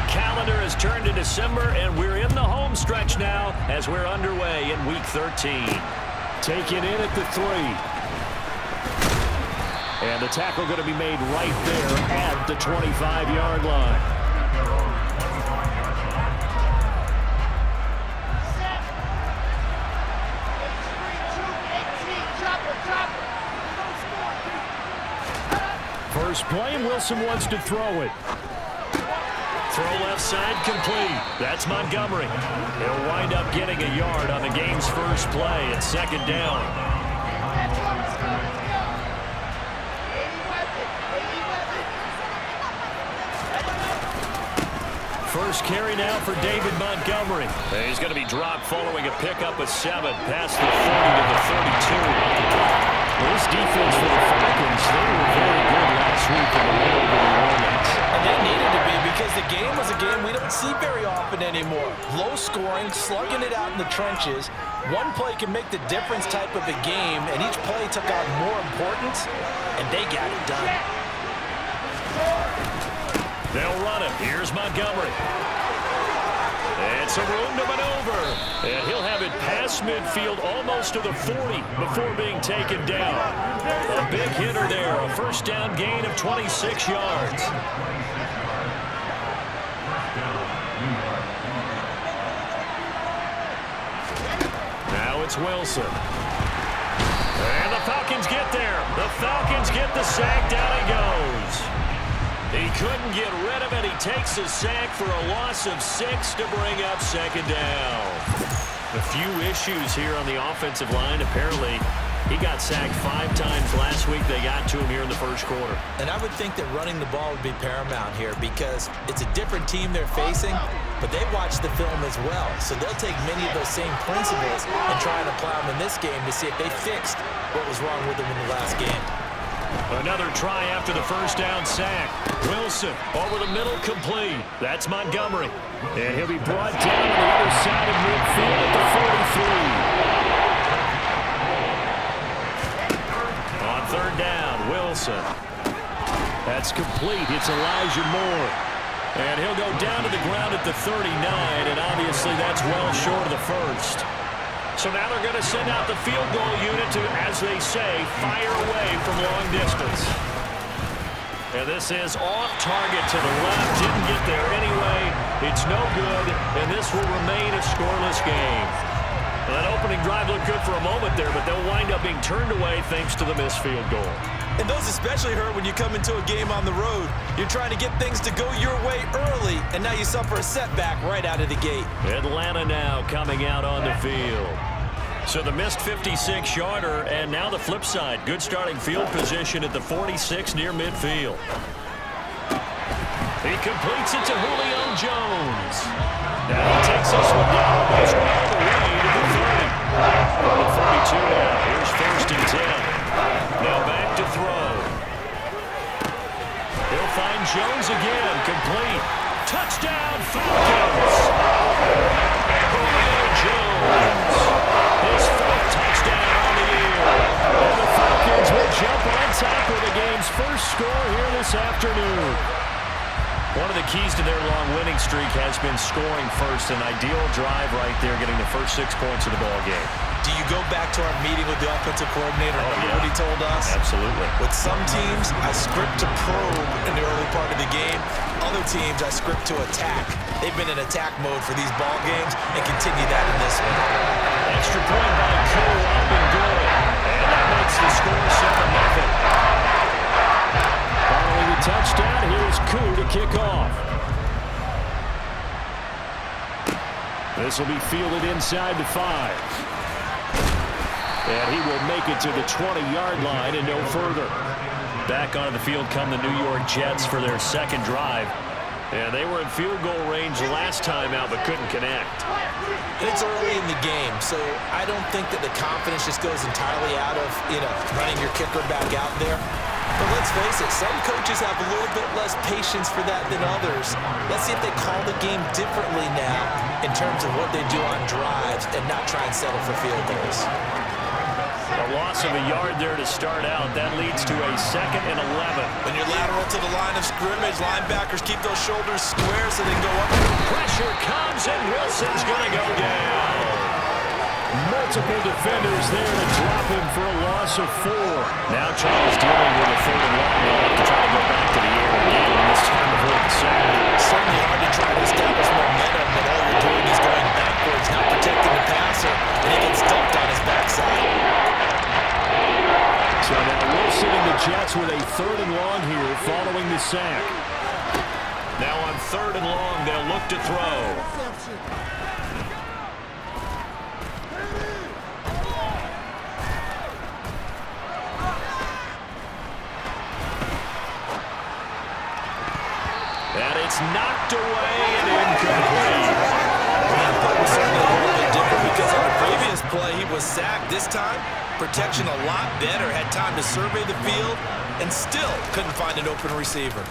calendar has turned to December, and we're in the home stretch now as we're underway in Week 13. Take it in at the 3. And the tackle going to be made right there at the 25-yard line. First play, and Wilson wants to throw it. Throw left side complete. That's Montgomery. He'll wind up getting a yard on the game's first play at second down. First carry now for David Montgomery. He's going to be dropped following a pickup of 7 past the 40 to the 32. This defense for the Falcons, they were very good last week in the win over New Orleans. And they needed to be because the game was a game we don't see very often anymore. Low scoring, slugging it out in the trenches. One play can make the difference type of a game, and each play took on more importance, and they got it done. They'll run it. Here's Montgomery. It's a room to maneuver. And he'll have it past midfield almost to the 40 before being taken down. A big hitter there. A first down gain of 26 yards. Now it's Wilson. And the Falcons get there. The Falcons get the sack. Down he goes. He couldn't get rid of it. He takes a sack for a loss of 6 to bring up second down. A few issues here on the offensive line. Apparently, he got sacked 5 times last week. They got to him here in the first quarter. And I would think that running the ball would be paramount here because it's a different team they're facing, but they watch the film as well. So they'll take many of those same principles and try and apply them in this game to see if they fixed what was wrong with them in the last game. Another try after the first down sack. Wilson over the middle complete. That's Montgomery. And he'll be brought down on the other side of midfield at the 43. On third down, Wilson. That's complete. It's Elijah Moore. And he'll go down to the ground at the 39, and obviously that's well short of the first. So now they're going to send out the field goal unit to, as they say, fire away from long distance. And this is off target to the left. Didn't get there anyway. It's no good, and this will remain a scoreless game. Well, that opening drive looked good for a moment there, but they'll wind up being turned away thanks to the missed field goal. And those especially hurt when you come into a game on the road. You're trying to get things to go your way early, and now you suffer a setback right out of the gate. Atlanta now coming out on the field. So the missed 56-yarder, and now the flip side. Good starting field position at the 46 near midfield. He completes it to Julio Jones. Now he takes this one down almost all the way to the 30. The 42 now. Here's first and 10. Now back to throw. He'll find Jones again. Complete. Touchdown, Falcons. Julio Jones. His 4th touchdown on the year. And the Falcons will jump on top of the game's first score here this afternoon. One of the keys to their long winning streak has been scoring first. An ideal drive right there, getting the first 6 points of the ball game. Do you go back to our meeting with the offensive coordinator? Remember what he told us? Absolutely. With some teams, I script to probe in the early part of the game. Other teams, I script to attack. They've been in attack mode for these ball games and continue that in this one. Extra point by Cole, up and good. And that makes the score 7-0. Following the touchdown, here's Koo to kick off. This will be fielded inside the 5. And he will make it to the 20-yard line and no further. Back onto the field come the New York Jets for their second drive. And they were in field goal range last time out but couldn't connect. It's early in the game, so I don't think that the confidence just goes entirely out of, running your kicker back out there. But let's face it, some coaches have a little bit less patience for that than others. Let's see if they call the game differently now in terms of what they do on drives and not try and settle for field goals. A loss of a yard there to start out. That leads to a 2nd and 11. When you're lateral to the line of scrimmage, linebackers keep those shoulders square so they can go up. Pressure comes, and Wilson's going to go down. Multiple defenders there to drop him for a loss of 4. Now Charles dealing with a 3rd and long. They'll have to try to go back to the air again, and this time before the sack. Certainly hard to try to establish momentum when all you're doing is going backwards, not protecting the passer, and he gets dumped on his backside. So now Wilson and the Jets with a 3rd and long here following the sack. Now on 3rd and long, they'll look to throw. And it's knocked away and incomplete. That play was certainly a little bit different because on the previous play he was sacked. This time, protection a lot better. Had time to survey the field and still couldn't find an open receiver.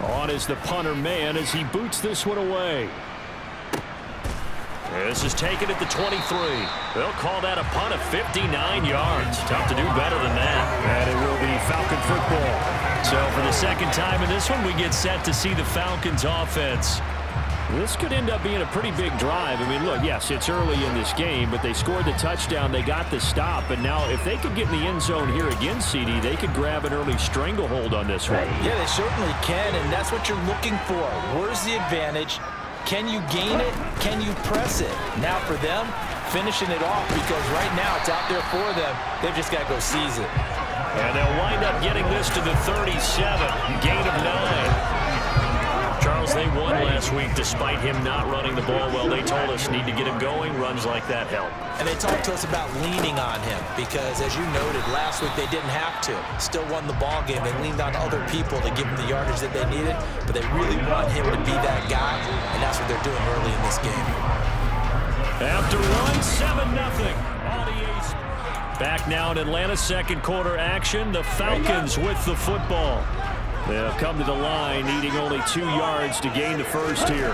On is the punter man as he boots this one away. This is taken at the 23. They'll call that a punt of 59 yards. Tough to do better than that. And it will be Falcon football. So for the 2nd time in this one, we get set to see the Falcons offense. This could end up being a pretty big drive. I mean, look, yes, it's early in this game, but they scored the touchdown. They got the stop. And now if they could get in the end zone here again, CD, they could grab an early stranglehold on this one. Yeah, they certainly can, and that's what you're looking for. Where's the advantage? Can you gain it? Can you press it? Now for them, finishing it off because right now it's out there for them. They've just got to go seize it. And they'll wind up getting this to the 37. Gain of 9. Charles, they won last week despite him not running the ball well. They told us need to get him going. Runs like that help. And they talked to us about leaning on him because, as you noted, last week they didn't have to. Still won the ball game. They leaned on other people to give them the yardage that they needed, but they really want him to be that guy, and that's what they're doing early in this game. After one, 7-0. Back now in Atlanta, 2nd quarter action. The Falcons with the football. They'll come to the line, needing only 2 yards to gain the first here.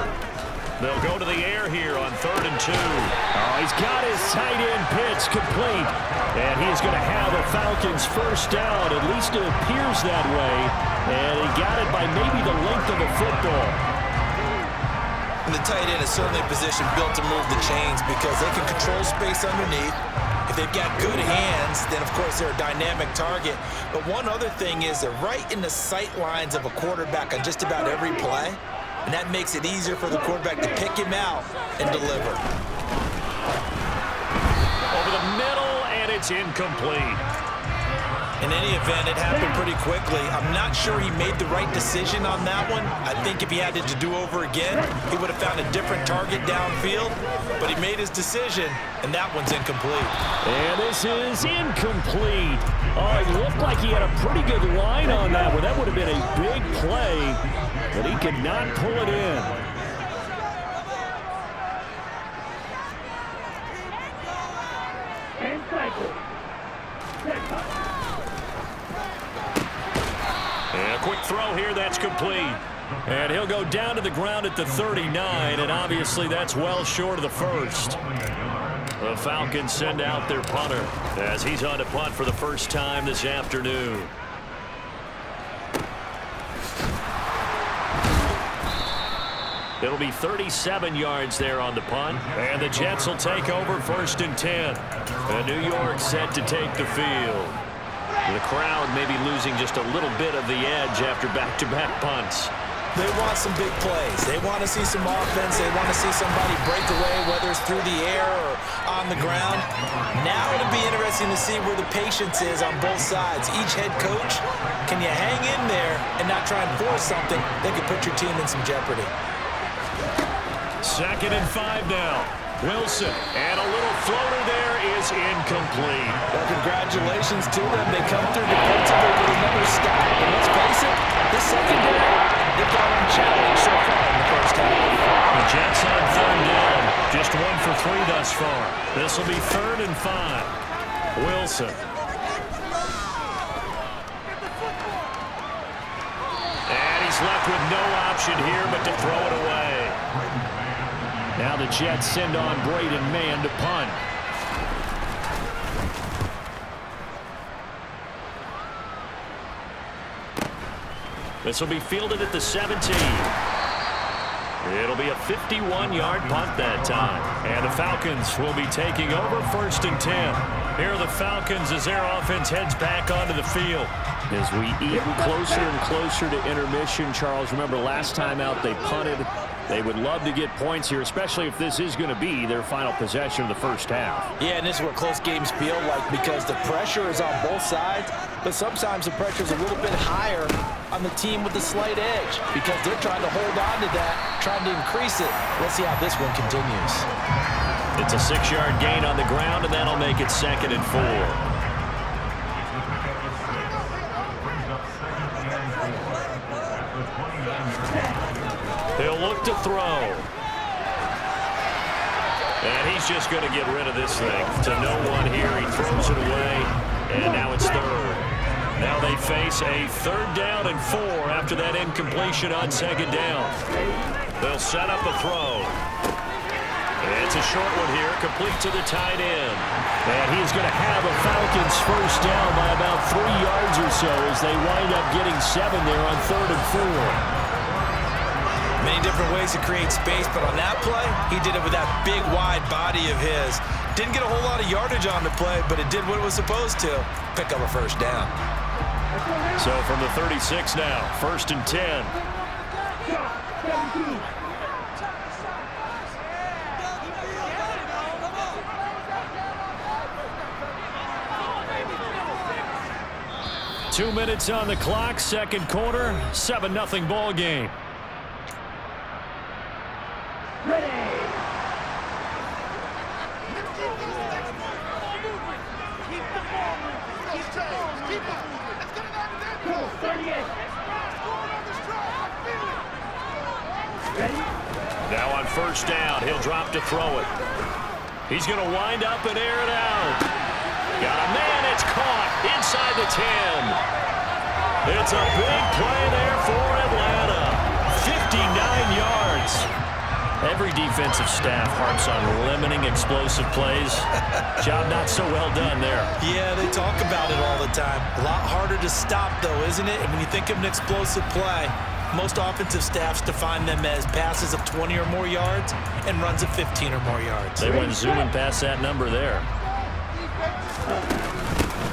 They'll go to the air here on 3rd and 2. Oh, he's got his tight end pitch complete. And he's going to have the Falcons first down. At least it appears that way. And he got it by maybe the length of a football. And the tight end is certainly a position built to move the chains because they can control space underneath. If they've got good hands, then, of course, they're a dynamic target. But one other thing is they're right in the sight lines of a quarterback on just about every play, and that makes it easier for the quarterback to pick him out and deliver. Over the middle, and it's incomplete. In any event, it happened pretty quickly. I'm not sure he made the right decision on that one. I think if he had it to do over again, he would have found a different target downfield. But he made his decision, and that one's incomplete. And this is incomplete. Oh, it looked like he had a pretty good line on that one. That would have been a big play, but he could not pull it in. And a quick throw here, that's complete. And he'll go down to the ground at the 39, and obviously that's well short of the first. The Falcons send out their punter as he's on to punt for the first time this afternoon. It'll be 37 yards there on the punt, and the Jets will take over 1st and 10. And New York set to take the field. The crowd may be losing just a little bit of the edge after back-to-back punts. They want some big plays. They want to see some offense. They want to see somebody break away, whether it's through the air or on the ground. Now it'll be interesting to see where the patience is on both sides. Each head coach, can you hang in there and not try and force something that could put your team in some jeopardy? 2nd and 5 now. Wilson, and a little floater there is incomplete. Well, congratulations to them. They come through defensively with another stop. And let's face it, this secondary, they've gone unchallenged so far in the first half. The Jets on 3rd down. Just 1 for 3 thus far. This will be 3rd and 5. Wilson. And he's left with no option here but to throw it away. Now the Jets send on Braden Mann to punt. This will be fielded at the 17. It'll be a 51-yard punt that time. And the Falcons will be taking over 1st and 10. Here are the Falcons as their offense heads back onto the field. As we eat closer and closer to intermission, Charles, remember last time out they punted. They would love to get points here, especially if this is going to be their final possession of the first half. Yeah, and this is what close games feel like because the pressure is on both sides, but sometimes the pressure is a little bit higher on the team with the slight edge because they're trying to hold on to that, trying to increase it. Let's see how this one continues. It's a 6-yard gain on the ground, and that'll make it 2nd and 4. He'll look to throw. And he's just going to get rid of this thing. To no one here. He throws it away. And now it's 3rd. Now they face a 3rd down and 4 after that incompletion on 2nd down. They'll set up a throw. It's a short one here, complete to the tight end. And he's going to have a Falcons first down by about 3 yards or so as they wind up getting 7 there on 3rd and 4. Many different ways to create space, but on that play, he did it with that big, wide body of his. Didn't get a whole lot of yardage on the play, but it did what it was supposed to. Pick up a first down. So from the 36 now, 1st and 10. Two minutes on the clock, 2nd quarter, 7-0 ball game. Now on 1st down, he'll drop to throw it. He's going to wind up and air it out. Got a man, it's caught inside the 10. It's a big play there for Atlanta. 59 yards. Every defensive staff harps on limiting explosive plays. Job not so well done there. Yeah, they talk about it all the time. A lot harder to stop, though, isn't it? And when you think of an explosive play, most offensive staffs define them as passes of 20 or more yards and runs of 15 or more yards. They went zooming past that number there.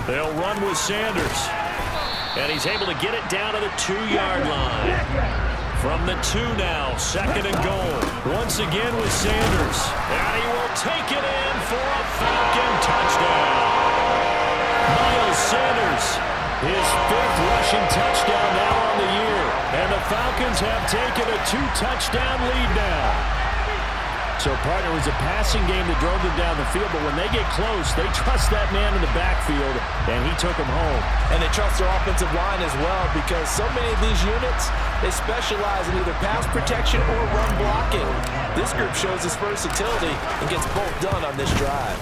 They'll run with Sanders. And he's able to get it down to the 2-yard line. From the 2 now, 2nd and goal. Once again with Sanders. And he will take it in for a Falcon touchdown. Miles Sanders, his 5th rushing touchdown now on the year. And the Falcons have taken a 2-touchdown lead now. So, partner, it was a passing game that drove them down the field, but when they get close, they trust that man in the backfield, and he took them home. And they trust their offensive line as well because so many of these units, they specialize in either pass protection or run blocking. This group shows its versatility and gets both done on this drive.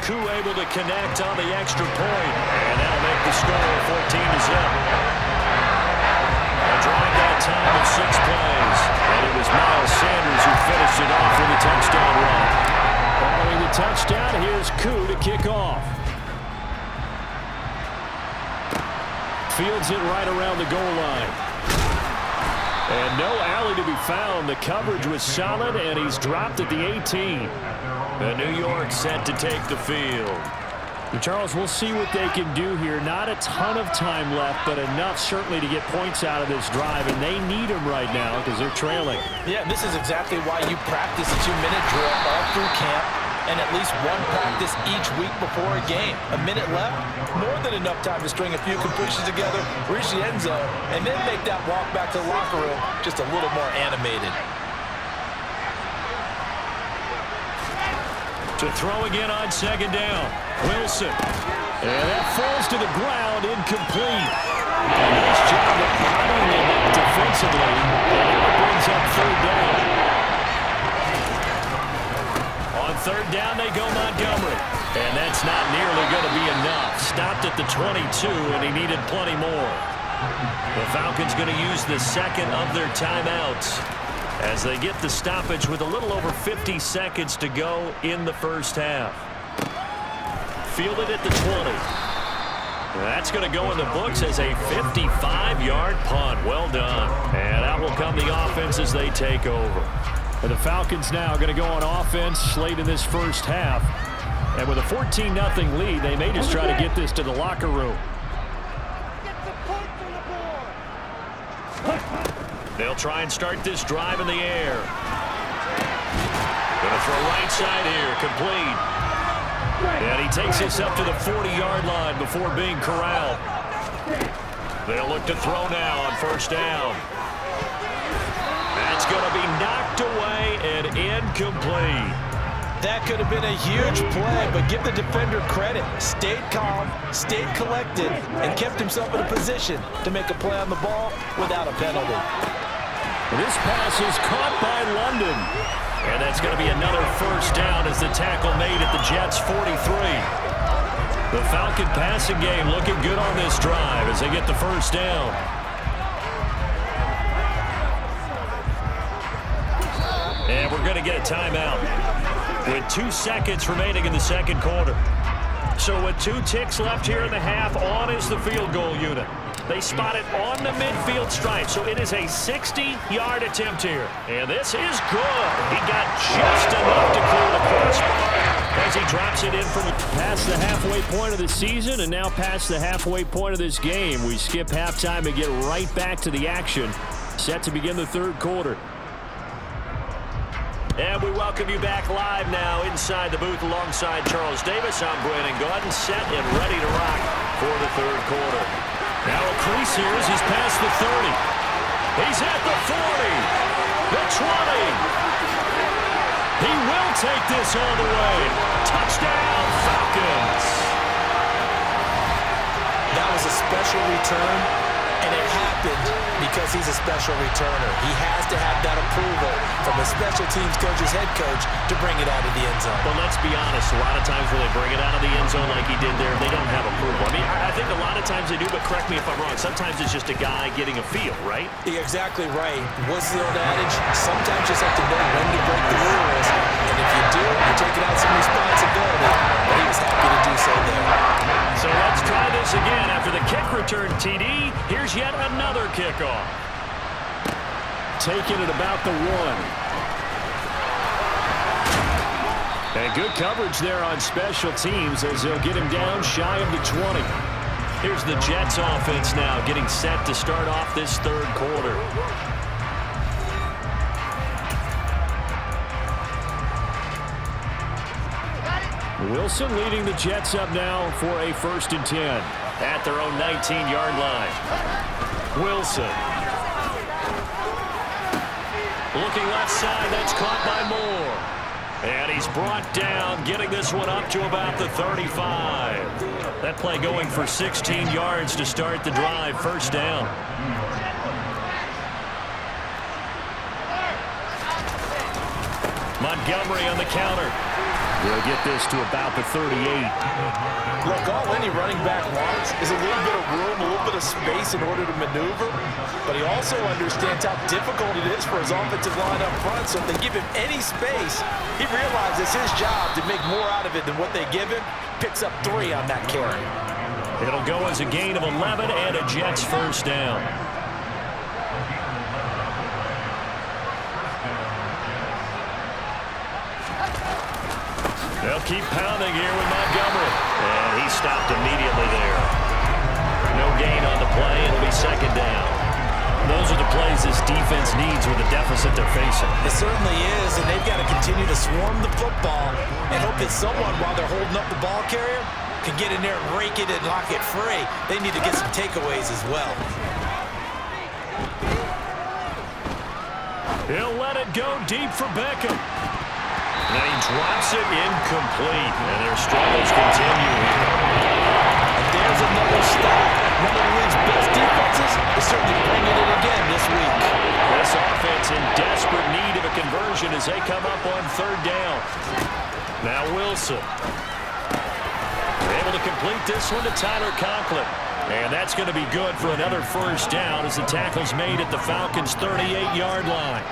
Koo able to connect on the extra point, and that'll make the score 14-0. A drive that time of 6 plays, and it was Miles Sanders who finished it off with a touchdown run. Following the touchdown, here's Koo to kick off. Fields it right around the goal line. And no alley to be found. The coverage was solid, and he's dropped at the 18. And New York set to take the field. And Charles, we'll see what they can do here. Not a ton of time left, but enough certainly to get points out of this drive, and they need them right now because they're trailing. Yeah, this is exactly why you practice a 2-minute drill all through camp and at least one practice each week before a game. A minute left, more than enough time to string a few completions together, reach the end zone, and then make that walk back to the locker room just a little more animated. To throw again on 2nd down. Wilson. And that falls to the ground, incomplete. A nice job of bottling it up defensively. And now it brings up 3rd down. On 3rd down, they go Montgomery. And that's not nearly going to be enough. Stopped at the 22, and he needed plenty more. The Falcons going to use the 2nd of their timeouts as they get the stoppage with a little over 50 seconds to go in the first half. Fielded at the 20. That's going to go in the books as a 55-yard punt. Well done. And out will come the offense as they take over. And the Falcons now are going to go on offense late in this first half. And with a 14-0 lead, they may just try to get this to the locker room. They'll try and start this drive in the air. Going to throw right side here, complete. And he takes this up to the 40-yard line before being corralled. They'll look to throw now on first down. That's going to be knocked away and incomplete. That could have been a huge play, but give the defender credit. Stayed calm, stayed collected, and kept himself in a position to make a play on the ball without a penalty. This pass is caught by London. And that's going to be another first down as the tackle made at the Jets' 43. The Falcon passing game looking good on this drive as they get the first down. And we're going to get a timeout with 2 seconds remaining in the second quarter. So with 2 ticks left here in the half, on is the field goal unit. They spot it on the midfield stripe, so it is a 60-yard attempt here. And this is good. He got just enough to clear the crossbar as he drops it in from past the halfway point of the season and now past the halfway point of this game. We skip halftime and get right back to the action. Set to begin the third quarter. And we welcome you back live now inside the booth alongside Charles Davis. I'm Brandon Gaudin, set and ready to rock for the third quarter. Now a crease here as he's past the 30. He's at the 40, the 20. He will take this all the way. Touchdown, Falcons. That was a special return, and it happened because he's a special returner. He has to have that approval from a special teams coach's head coach to bring it out of the end zone. But let's be honest, a lot of times when they bring it out of the end zone like he did there, they don't have approval. I mean, I think a lot of times they do, but correct me if I'm wrong. Sometimes it's just a guy getting a feel, right? You're exactly right. What's the old adage? Sometimes you just have to know when to break the rules. And if you do, you're taking out some responsibility. But he was happy to do so there. So let's try this again. After the kick return TD, here's yet another kickoff. Taking it about the 1. And good coverage there on special teams as they'll get him down shy of the 20. Here's the Jets offense now getting set to start off this third quarter. Wilson leading the Jets up now for a 1st and 10 at their own 19-yard line. Wilson. Looking left side, that's caught by Moore. And he's brought down, getting this one up to about the 35. That play going for 16 yards to start the drive, first down. Montgomery on the counter. We'll get this to about the 38. Look, all any running back wants is a little bit of room, a little bit of space in order to maneuver. But he also understands how difficult it is for his offensive line up front. So if they give him any space, he realizes it's his job to make more out of it than what they give him. Picks up 3 on that carry. It'll go as a gain of 11 and a Jets first down. They'll keep pounding here with Montgomery. And he stopped immediately there. No gain on the play. It'll be second down. Those are the plays this defense needs with the deficit they're facing. It certainly is, and they've got to continue to swarm the football and hope that someone, while they're holding up the ball carrier, can get in there and rake it and lock it free. They need to get some takeaways as well. He'll let it go deep for Beckham. And he drops it incomplete. And their struggles continue here. And there's another stop. One of the league's best defenses is certainly bringing it again this week. This offense in desperate need of a conversion as they come up on third down. Now Wilson. Able to complete this one to Tyler Conklin. And that's going to be good for another first down as the tackle's made at the Falcons' 38-yard line.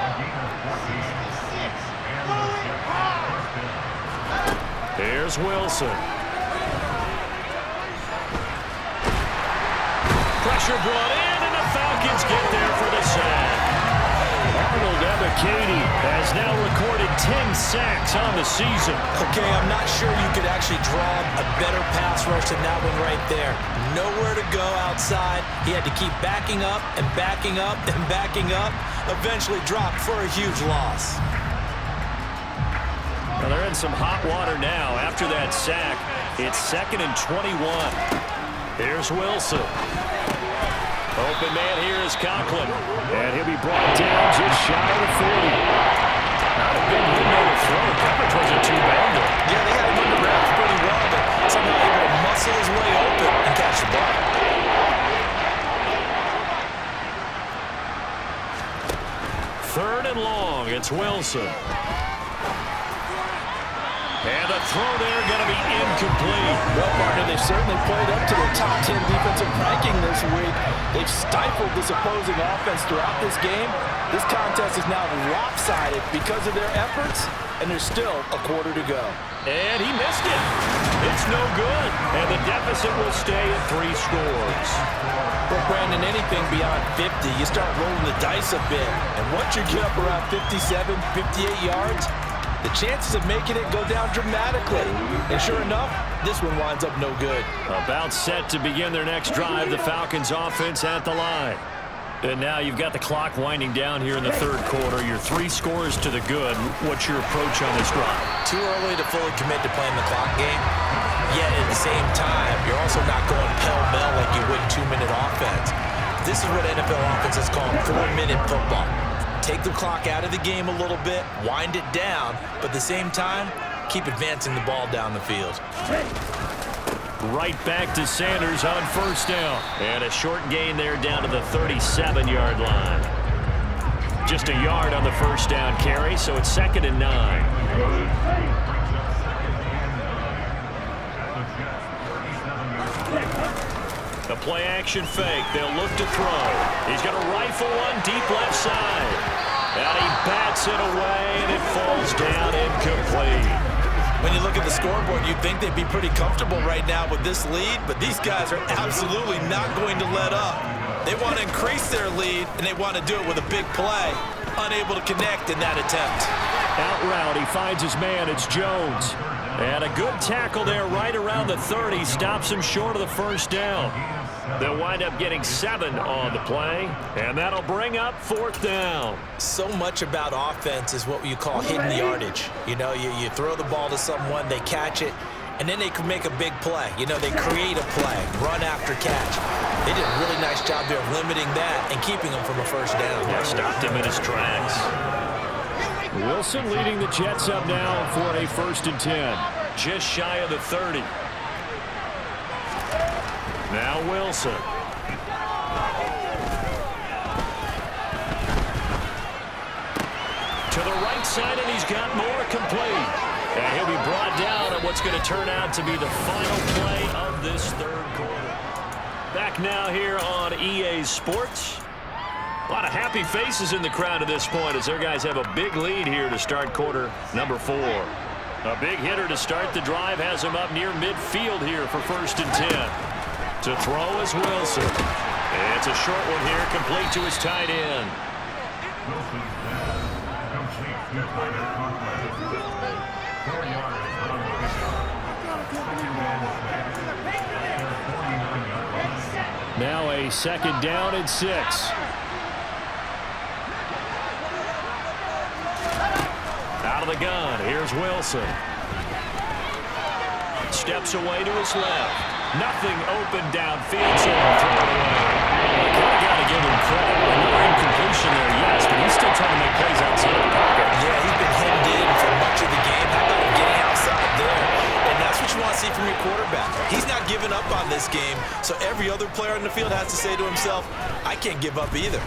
Here's Wilson. Pressure brought in, and the Falcons get there for the sack. Arnold Ebiketie has now recorded 10 sacks on the season. Okay, I'm not sure you could actually draw a better pass rush than that one right there. Nowhere to go outside. He had to keep backing up and backing up and backing up. Eventually dropped for a huge loss. Well, they're in some hot water now after that sack. It's 2nd and 21. Here's Wilson. Open man here is Conklin. And he'll be brought down just shy of the 40. Not a big window to throw. Coverage wasn't too bad there. Yeah, they had him under wraps pretty well, but somehow able to muscle his way open and catch the ball. 3rd and long. It's Wilson. And the throw there going to be incomplete. Well, partner, they've certainly played up to their top 10 defensive ranking this week. They've stifled this opposing offense throughout this game. This contest is now lopsided because of their efforts, and there's still a quarter to go. And he missed it. It's no good. And the deficit will stay at 3 scores. Well, Brandon, anything beyond 50, you start rolling the dice a bit. And once you get up around 57, 58 yards, the chances of making it go down dramatically. And sure enough, this one winds up no good. About set to begin their next drive, the Falcons offense at the line. And now you've got the clock winding down here in the 3rd quarter. You're 3 scores to the good. What's your approach on this drive? Too early to fully commit to playing the clock game. Yet at the same time, you're also not going pell-mell like you would 2-minute offense. This is what NFL offenses call 4-minute football. Take the clock out of the game a little bit, wind it down, but at the same time, keep advancing the ball down the field. Right back to Sanders on 1st down. And a short gain there down to the 37-yard line. Just a yard on the 1st down carry, so it's 2nd and 9. The play-action fake. They'll look to throw. He's going to rifle one deep left side. And he bats it away, and it falls down incomplete. When you look at the scoreboard, you'd think they'd be pretty comfortable right now with this lead, but these guys are absolutely not going to let up. They want to increase their lead, and they want to do it with a big play. Unable to connect in that attempt. Out route, he finds his man. It's Jones. And a good tackle there right around the 30. Stops him short of the 1st down. They'll wind up getting 7 on the play, and that'll bring up 4th down. So much about offense is what you call hidden yardage. You know, you throw the ball to someone, they catch it, and then they can make a big play. You know, they create a play, run after catch. They did a really nice job there of limiting that and keeping him from a 1st down. Yeah, stopped him in his tracks. Wilson leading the Jets up now for a 1st and 10. Just shy of the 30. Now Wilson. To the right side, and he's got more complete. And he'll be brought down on what's going to turn out to be the final play of this 3rd quarter. Back now here on EA Sports. A lot of happy faces in the crowd at this point as their guys have a big lead here to start quarter number 4. A big hitter to start the drive has him up near midfield here for 1st and 10. To throw is Wilson. It's a short one here, complete to his tight end. Now a 2nd down and 6. Out of the gun, here's Wilson. Steps away to his left. Nothing open downfield, so he'll throw it away. You kind of got to give him credit. Another incompletion there, yes, but he's still trying to make plays outside the pocket. Yeah, he's been hemmed in for much of the game. How about him getting outside there? And that's what you want to see from your quarterback. He's not giving up on this game, so every other player on the field has to say to himself, I can't give up either.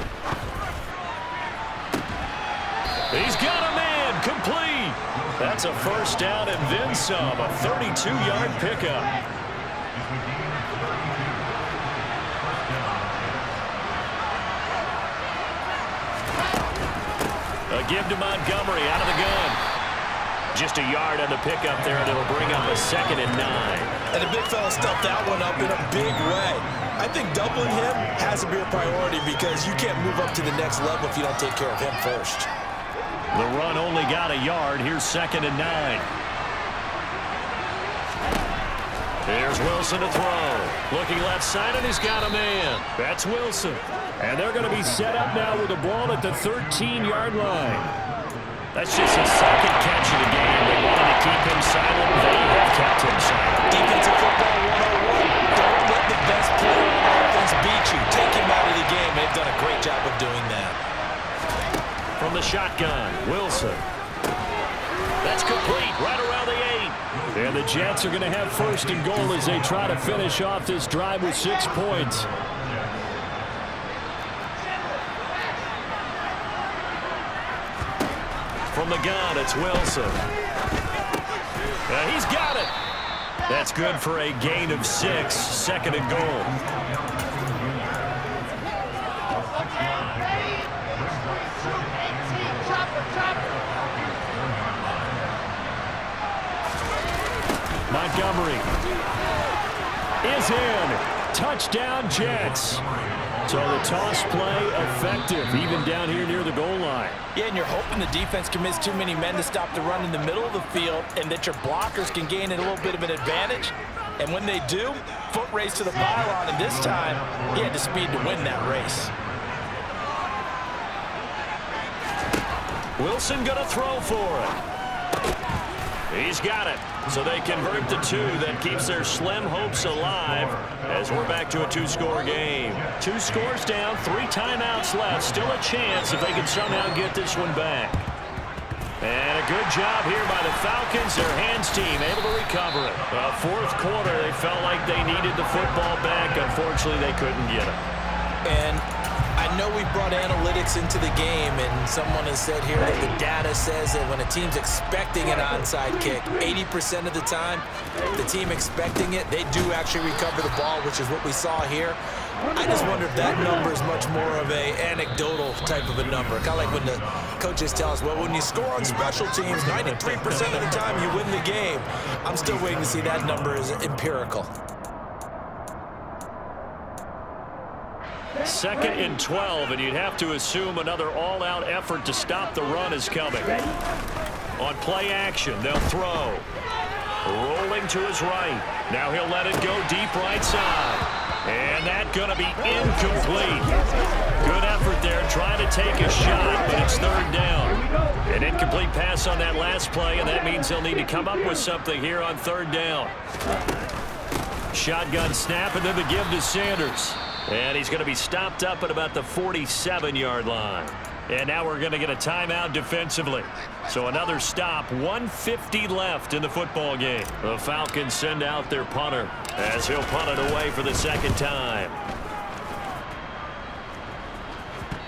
He's got a man, complete. That's a 1st down and then some, a 32-yard pickup. A give to Montgomery out of the gun. Just a yard on the pickup there, and it'll bring up a 2nd and 9. And the big fella stuffed that one up in a big way. I think doubling him has to be a priority because you can't move up to the next level if you don't take care of him first. The run only got a yard. Here's 2nd and 9. Here's Wilson to throw. Looking left side, and he's got a man. That's Wilson. And they're going to be set up now with the ball at the 13-yard line. That's just his 2nd catch of the game. They wanted to keep him silent. They have kept him silent. Defensive football 101. Don't let the best player on offense beat you. Take him out of the game. They've done a great job of doing that. From the shotgun, Wilson. That's complete right around the 8. And the Jets are going to have 1st and goal as they try to finish off this drive with 6 points. From the gun, it's Wilson. He's got it. That's good for a gain of 6, 2nd and goal. Montgomery is in. Touchdown, Jets. So the toss play effective, even down here near the goal line. Yeah, and you're hoping the defense commits too many men to stop the run in the middle of the field and that your blockers can gain a little bit of an advantage. And when they do, foot race to the pylon, and this time, he had the speed to win that race. Wilson going to throw for it. He's got it. So they convert the 2. That keeps their slim hopes alive as we're back to a 2-score game. 2 scores down, 3 timeouts left. Still a chance if they can somehow get this one back. And a good job here by the Falcons. Their hands team able to recover it. 4th quarter, they felt like they needed the football back. Unfortunately, they couldn't get it. And I know we brought analytics into the game, and someone has said here that the data says that when a team's expecting an onside kick, 80% of the time, the team expecting it, they do actually recover the ball, which is what we saw here. I just wonder if that number is much more of a anecdotal type of a number. Kind of like when the coaches tell us, well, when you score on special teams, 93% of the time you win the game. I'm still waiting to see that number is empirical. 2nd and 12, and you'd have to assume another all-out effort to stop the run is coming. On play action, they'll throw. Rolling to his right. Now he'll let it go deep right side. And that's going to be incomplete. Good effort there, trying to take a shot, but it's 3rd down. An incomplete pass on that last play, and that means they'll need to come up with something here on 3rd down. Shotgun snap, and then the give to Sanders. And he's going to be stopped up at about the 47-yard line. And now we're going to get a timeout defensively. So another stop, 1:50 left in the football game. The Falcons send out their punter as he'll punt it away for the 2nd time.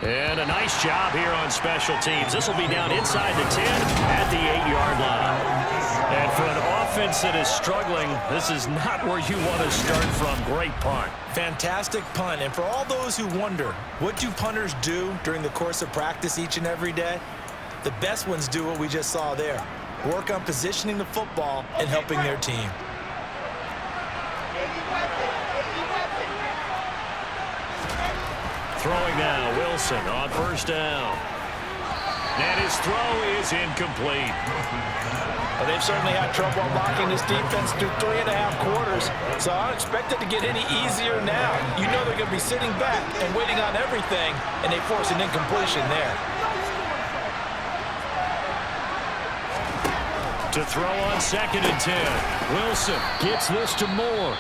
And a nice job here on special teams. This will be down inside the 10 at the 8-yard line. And for an offense that is struggling, this is not where you want to start from. Great punt. Fantastic punt. And for all those who wonder, what do punters do during the course of practice each and every day? The best ones do what we just saw there. Work on positioning the football and helping their team. Throwing now, Wilson on 1st down. And his throw is incomplete. Well, they've certainly had trouble unlocking this defense through 3.5 quarters, so I don't expect it to get any easier now. You know they're going to be sitting back and waiting on everything, and they force an incompletion there. To throw on 2nd and 10. Wilson gets this to Moore.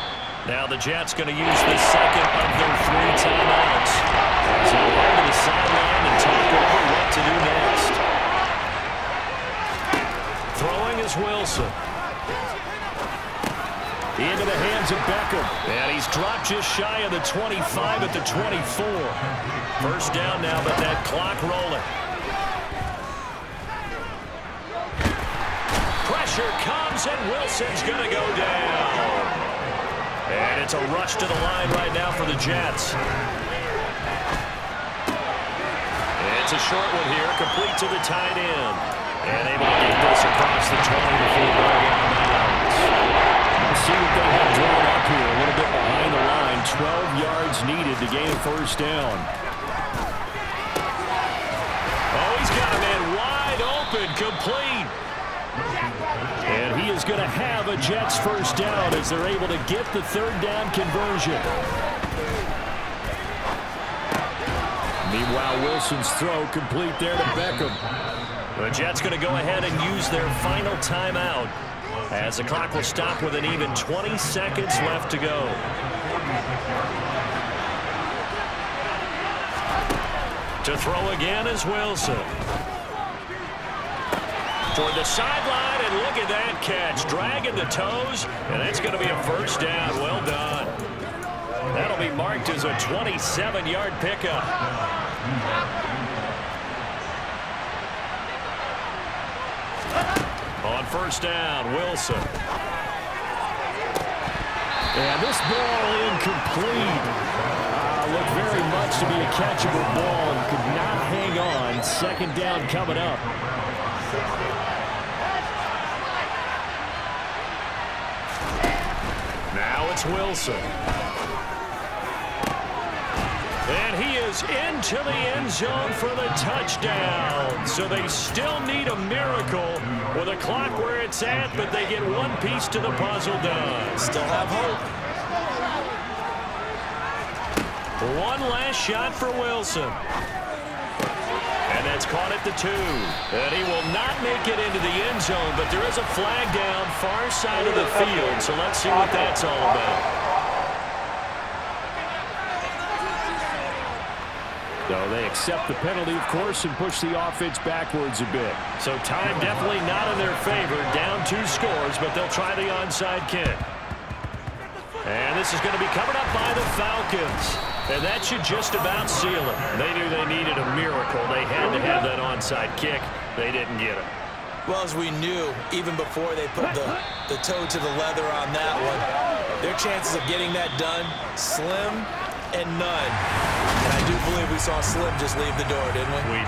Now the Jets going to use the 2nd of their 3 timeouts. As he'll go to the sideline and talk over what to do next. Throwing is Wilson. Into the hands of Beckham. And he's dropped just shy of the 25 at the 24. 1st down now, but that clock rolling. Pressure comes, and Wilson's going to go down. And it's a rush to the line right now for the Jets. It's a short one here, complete to the tight end. And able to get this across the 20 before going out of bounds. see what they have drawn up here. A little bit behind the line. 12 yards needed to gain a first down. Oh, he's got a man wide open, complete. And he is going to have a Jets first down as they're able to get the third down conversion. Meanwhile, Wilson's throw complete there to Beckham. The Jets going to go ahead and use their final timeout as the clock will stop with an even 20 seconds left to go. To throw again is Wilson. Toward the sideline, and look at that catch. Dragging the toes, and that's going to be a first down. Well done. That'll be marked as a 27-yard pickup. On first down, Wilson. And this ball incomplete. Looked very much to be a catchable ball and could not hang on. Second down coming up. Now it's Wilson. And he is into the end zone for the touchdown. So they still need a miracle with a clock where it's at, but they get one piece to the puzzle done. Still have hope. One last shot for Wilson. And that's caught at the 2. And he will not make it into the end zone, but there is a flag down far side of the field. So let's see what that's all about. So they accept the penalty, of course, and push the offense backwards a bit. So time definitely not in their favor. Down 2 scores, but they'll try the onside kick. And this is going to be covered up by the Falcons. And that should just about seal it. They knew they needed a miracle. They had to have that onside kick. They didn't get it. Well, as we knew, even before they put the toe to the leather on that one, their chances of getting that done, slim and none. And I do believe we saw Slim just leave the door, didn't we? We